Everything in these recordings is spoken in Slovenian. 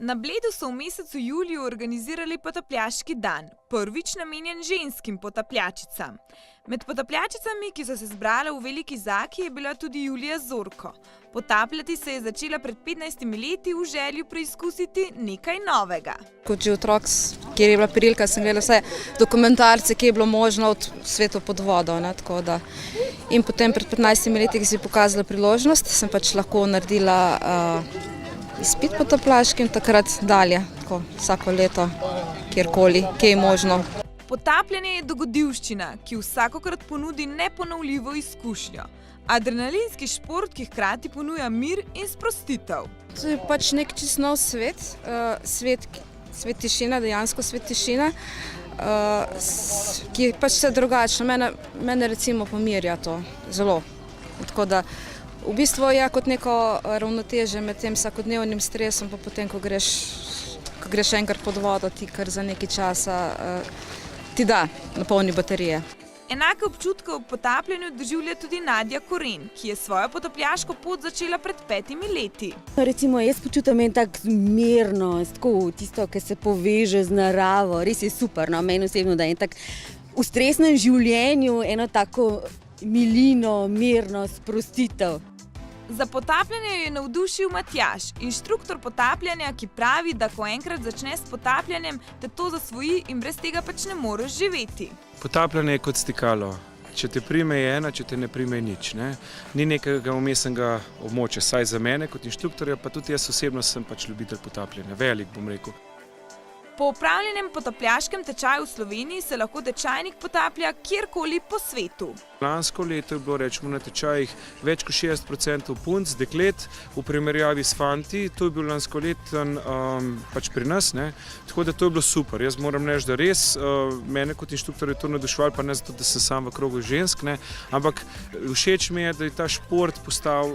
Na Bledu so v mesecu juliju organizirali potapljaški dan, prvič namenjen ženskim potapljačicam. Med potapljačicami, ki so se zbrale v Veliki Zaki, je bila tudi Julija Zorko. Potapljati se je začela pred 15 leti v želji preizkusiti nekaj novega. Kot že otrok, kjer je bila prilika, sem gledala vse dokumentarce, ki je bilo možno od svetu pod vodo. In potem pred 15 leti, ki si pokazala priložnost, sem pač lahko naredila izpit potapljaški in takrat dalje, tako vsako leto, kjerkoli, kje je možno. Potapljanje je dogodivščina, ki vsakokrat ponudi neponovljivo izkušnjo. Adrenalinski šport, ki hkrati ponuja mir in sprostitev. To je pač nek čisto nov svet, svet tišina, dejansko svet tišina, ki je pač vse drugačno. Mene recimo pomirja to zelo. Tako da v bistvu je kot neko ravnotežje med tem vsakodnevnim stresom, pa potem, ko greš enkrat pod vodo, ti kar za nekaj časa ti da napolni baterije. Enake občutke ob potapljanju doživlja tudi Nadja Koren, ki je svojo potapljaško pot začela pred 5 leti. Recimo, jaz počutim en tak mirnost, tako tisto, ki se poveže z naravo, res je super, no, meni osebno, da je en tak v stresnem življenju eno tako milino, mirnost, sprostitev. Za potapljanje je navdušil Matjaž, inštruktor potapljanja, ki pravi, da ko enkrat začneš s potapljanjem, te to zasvoji in brez tega pač ne moreš živeti. Potapljanje je kot stikalo. Če te prime je ena, če te ne prime nič. Ni nekega vmesnega območja, saj za mene kot inštruktorja, pa tudi jaz osebno sem pač ljubitelj potapljanja, velik bom rekel. Po opravljenem potapljaškem tečaju v Sloveniji se lahko tečajnik potaplja kjerkoli po svetu. Lansko leto je bilo rečemo na tečajih več kot 60% punc, deklet, v primerjavi s fanti. To je bil lansko leten pač pri nas, tako da to je bilo super. Jaz moram reči, da res mene kot inštruktor je to navduševalo, pa ne zato, da sem sam v krogu žensk, ampak všeč mi je, da je ta šport postal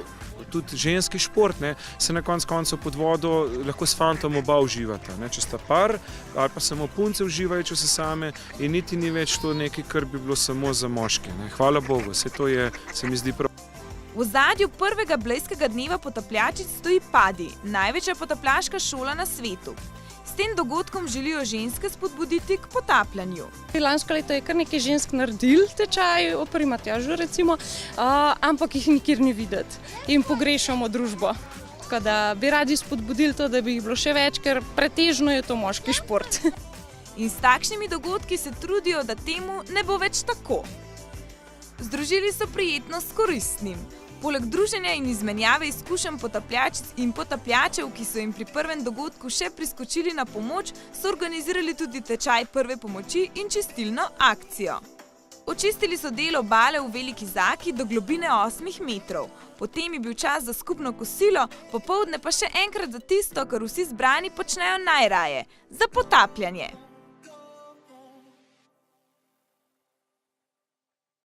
tudi ženski šport, se na koncu pod vodo lahko s fantom oba uživata. Če sta par ali pa samo punce uživajo, če se same, in niti ni več to nekaj, kar bi bilo samo za moške. Hvala Bogu, vse to je, se mi zdi prav. V ozadju prvega blejskega dneva potapljačic stoji PADI, največja potapljaška šola na svetu. S tem dogodkom želijo ženske spodbuditi k potapljanju. Lansko leto je kar nekaj žensk naredil tečaj, pri Matjažu recimo, ampak jih nikjer ni videti in pogrešamo družbo. Tako da bi radi spodbudili to, da bi jih bilo še več, ker pretežno je to moški šport. In s takšnimi dogodki se trudijo, da temu ne bo več tako. Združili so prijetno s koristnim. Poleg druženja in izmenjave izkušenj potapljačic in potapljačev, ki so jim pri prvem dogodku še priskočili na pomoč, so organizirali tudi tečaj prve pomoči in čistilno akcijo. Očistili so del obale v Veliki Zaki do globine 8 metrov. Potem je bil čas za skupno kosilo, popoldne pa še enkrat za tisto, kar vsi zbrani počnejo najraje – za potapljanje.